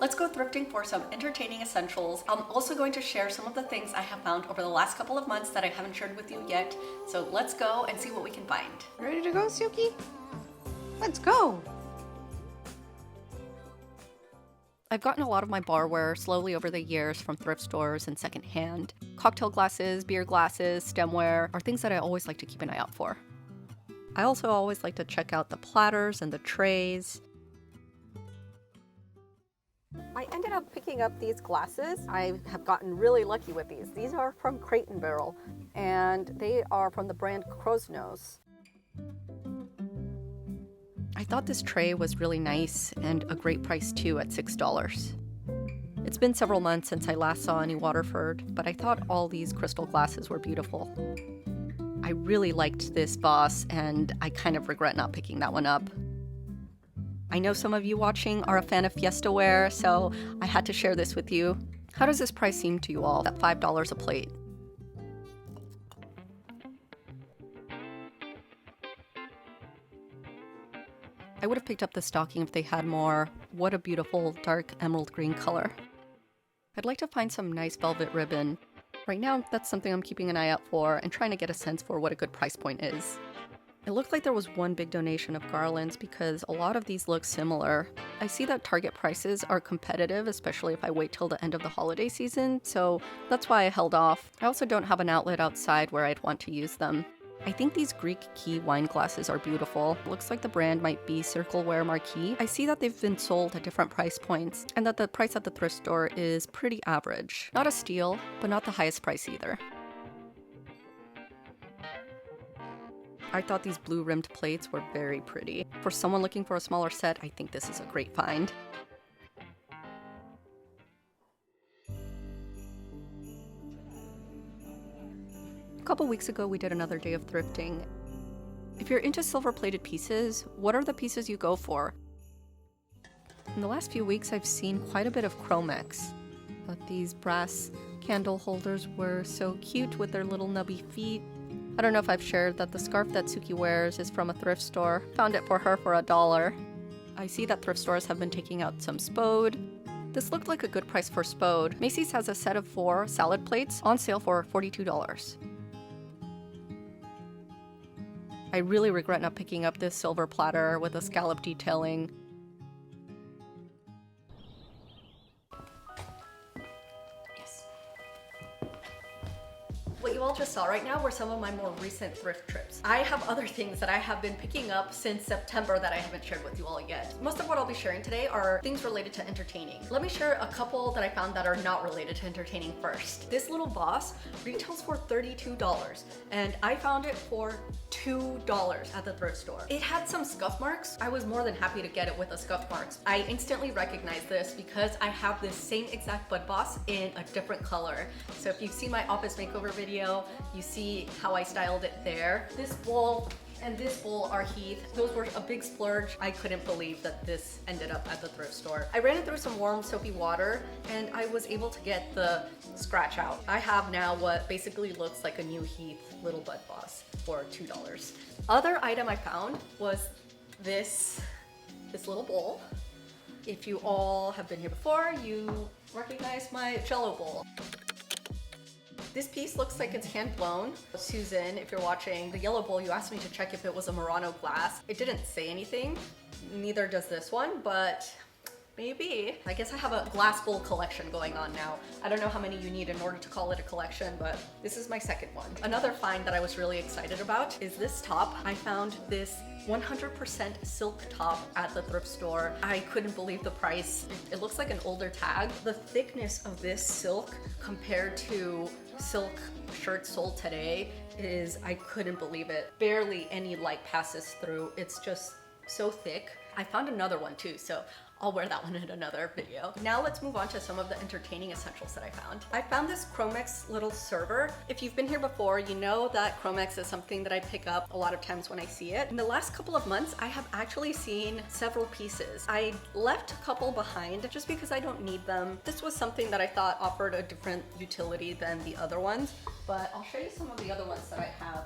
Let's go thrifting for some entertaining essentials. I'm also going to share some of the things I have found over the last couple of months that I haven't shared with you yet. So let's go and see what we can find. Ready to go, Suki? Let's go! I've gotten a lot of my barware slowly over the years from thrift stores and secondhand. Cocktail glasses, beer glasses, stemware are things that I always like to keep an eye out for. I also always like to check out the platters and the trays. I ended up picking up these glasses. I have gotten really lucky with these. These are from Crate & Barrel, and they are from the brand Crow's Nose. I thought this tray was really nice and a great price too at $6. It's been several months since I last saw any Waterford, but I thought all these crystal glasses were beautiful. I really liked this vase, and I kind of regret not picking that one up. I know some of you watching are a fan of Fiesta ware, so I had to share this with you. How does this price seem to you all at $5 a plate? I would have picked up the stocking if they had more. What a beautiful dark emerald green color. I'd like to find some nice velvet ribbon. Right now, that's something I'm keeping an eye out for and trying to get a sense for what a good price point is. It looked like there was one big donation of garlands because a lot of these look similar. I see that Target prices are competitive, especially if I wait till the end of the holiday season, so that's why I held off. I also don't have an outlet outside where I'd want to use them. I think these Greek key wine glasses are beautiful. Looks like the brand might be Circleware Marquis. I see that they've been sold at different price points and that the price at the thrift store is pretty average. Not a steal, but not the highest price either. I thought these blue rimmed plates were very pretty. For someone looking for a smaller set, I think this is a great find. A couple weeks ago, we did another day of thrifting. If you're into silver-plated pieces, what are the pieces you go for? In the last few weeks, I've seen quite a bit of Chromex. But these brass candle holders were so cute with their little nubby feet. I don't know if I've shared that the scarf that Suki wears is from a thrift store. Found it for her for $1. I see that thrift stores have been taking out some Spode. This looked like a good price for Spode. Macy's has a set of 4 salad plates on sale for $42. I really regret not picking up this silver platter with a scallop detailing. Yes. What you all just saw right now were some of my more recent thrift trips. I have other things that I have been picking up since September that I haven't shared with you all yet. Most of what I'll be sharing today are things related to entertaining. Let me share a couple that I found that are not related to entertaining first. This little vase retails for $32, and I found it for $2 at the thrift store. It had some scuff marks. I was more than happy to get it with the scuff marks. I instantly recognized this because I have this same exact bud vase in a different color. So if you've seen my office makeover video, you see how I styled it there. This bowl and this bowl are Heath. Those were a big splurge. I couldn't believe that this ended up at the thrift store. I ran it through some warm soapy water and I was able to get the scratch out. I have now what basically looks like a new Heath little bud vase for $2. Other item I found was this little bowl. If you all have been here before, you recognize my Jello bowl. This piece looks like it's hand blown. Susan, if you're watching, the yellow bowl, you asked me to check if it was a Murano glass. It didn't say anything, neither does this one, but maybe. I guess I have a glass bowl collection going on now. I don't know how many you need in order to call it a collection, but this is my second one. Another find that I was really excited about is this top. I found this 100% silk top at the thrift store. I couldn't believe the price. It looks like an older tag. The thickness of this silk compared to silk shirts sold today is, I couldn't believe it. Barely any light passes through. It's just so thick. I found another one too, so I'll wear that one in another video. Now let's move on to some of the entertaining essentials that I found. I found this Chromex little server. If you've been here before, you know that Chromex is something that I pick up a lot of times when I see it. In the last couple of months, I have actually seen several pieces. I left a couple behind just because I don't need them. This was something that I thought offered a different utility than the other ones, but I'll show you some of the other ones that I have.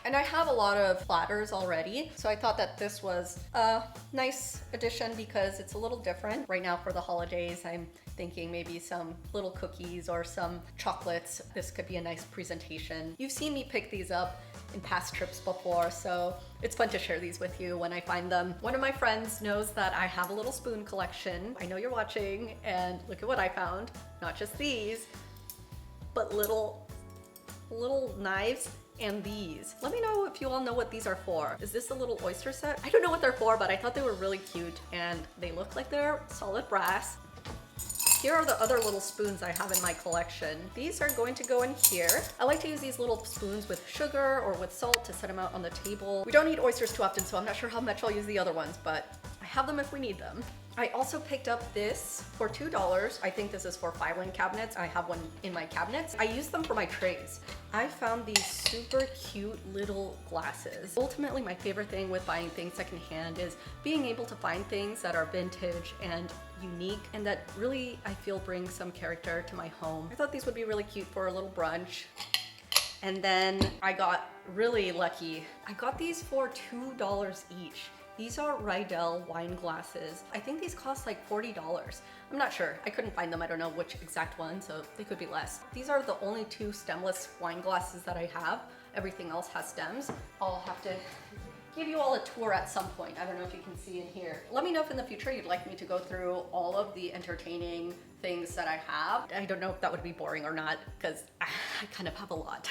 And I have a lot of platters already, so I thought that this was a nice addition because it's a little different. Right now for the holidays, I'm thinking maybe some little cookies or some chocolates. This could be a nice presentation. You've seen me pick these up in past trips before, so it's fun to share these with you when I find them. One of my friends knows that I have a little spoon collection. I know you're watching, and look at what I found. Not just these, but little knives and these. Let me know if you all know what these are for. Is this a little oyster set? I don't know what they're for, but I thought they were really cute and they look like they're solid brass. Here are the other little spoons I have in my collection. These are going to go in here. I like to use these little spoons with sugar or with salt to set them out on the table. We don't eat oysters too often, so I'm not sure how much I'll use the other ones, but I have them if we need them. I also picked up this for $2. I think this is for filing cabinets. I have one in my cabinets. I use them for my trays. I found these super cute little glasses. Ultimately, my favorite thing with buying things secondhand is being able to find things that are vintage and unique and that really, I feel, bring some character to my home. I thought these would be really cute for a little brunch. And then I got really lucky. I got these for $2 each. These are Riedel wine glasses. I think these cost like $40. I'm not sure. I couldn't find them. I don't know which exact one, so they could be less. These are the only two stemless wine glasses that I have. Everything else has stems. I'll have to give you all a tour at some point. I don't know if you can see in here. Let me know if in the future you'd like me to go through all of the entertaining things that I have. I don't know if that would be boring or not because I kind of have a lot.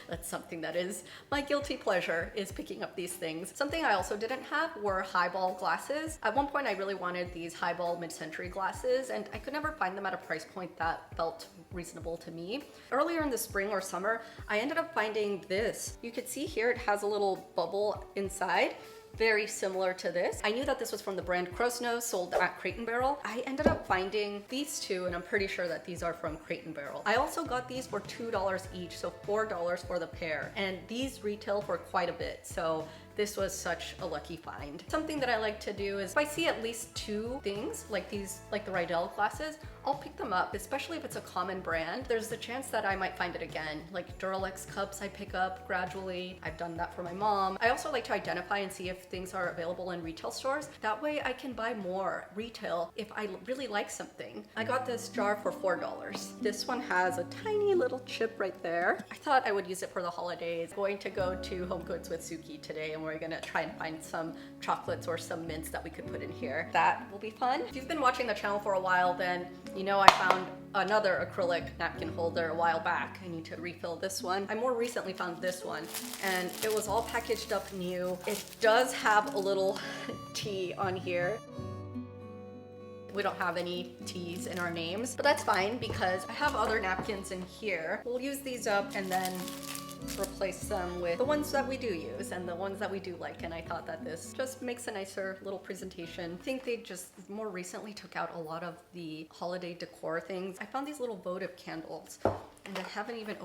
That's something that is my guilty pleasure, is picking up these things. Something I also didn't have were highball glasses. At one point I really wanted these highball mid-century glasses and I could never find them at a price point that felt reasonable to me. Earlier in the spring or summer, I ended up finding this. You could see here it has a little bubble inside. Very similar to this. I knew that this was from the brand Crow's Nose, sold at Crate & Barrel. I ended up finding these two, and I'm pretty sure that these are from Crate & Barrel. I also got these for $2 each, so $4 for the pair. And these retail for quite a bit, so this was such a lucky find. Something that I like to do is if I see at least two things like these, like the Riedel glasses, I'll pick them up, especially if it's a common brand. There's the chance that I might find it again. Like Duralex cups I pick up gradually. I've done that for my mom. I also like to identify and see if things are available in retail stores. That way I can buy more retail if I really like something. I got this jar for $4. This one has a tiny little chip right there. I thought I would use it for the holidays. I'm going to go to Home Goods with Suki today and we're gonna try and find some chocolates or some mints that we could put in here. That will be fun. If you've been watching the channel for a while, then you know I found another acrylic napkin holder a while back. I need to refill this one. I more recently found this one and it was all packaged up new. It does have a little T on here. We don't have any T's in our names, but that's fine because I have other napkins in here. We'll use these up and then replace them with the ones that we do use and the ones that we do like, and I thought that this just makes a nicer little presentation. I think they just more recently took out a lot of the holiday decor things. I found these little votive candles and I haven't even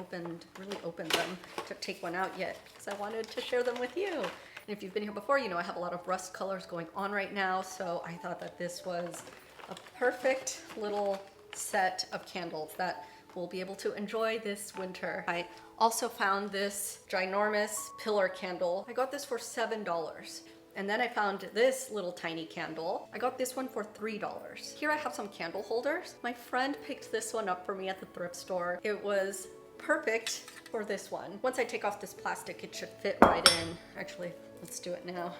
really opened them to take one out yet because I wanted to share them with you. And if you've been here before, you know I have a lot of rust colors going on right now, so I thought that this was a perfect little set of candles that we'll be able to enjoy this winter. I also found this ginormous pillar candle. I got this for $7. And then I found this little tiny candle. I got this one for $3. Here I have some candle holders. My friend picked this one up for me at the thrift store. It was perfect for this one. Once I take off this plastic, it should fit right in. Actually, let's do it now.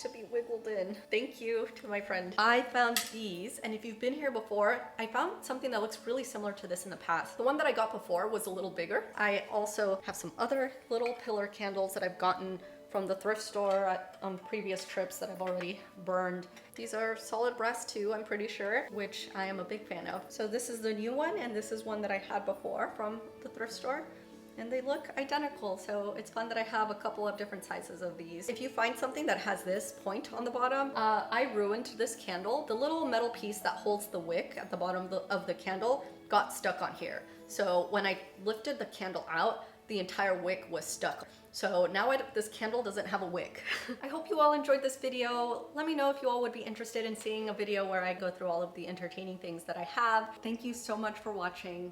To be wiggled in. Thank you to my friend. I found these, and if you've been here before, I found something that looks really similar to this in the past. The one that I got before was a little bigger. I also have some other little pillar candles that I've gotten from the thrift store on previous trips that I've already burned. These are solid brass too, I'm pretty sure, which I am a big fan of. So this is the new one, and this is one that I had before from the thrift store. And they look identical, so it's fun that I have a couple of different sizes of these. If you find something that has this point on the bottom, I ruined this candle. The little metal piece that holds the wick at the bottom of the candle got stuck on here. So when I lifted the candle out, the entire wick was stuck. So now this candle doesn't have a wick. I hope you all enjoyed this video. Let me know if you all would be interested in seeing a video where I go through all of the entertaining things that I have. Thank you so much for watching.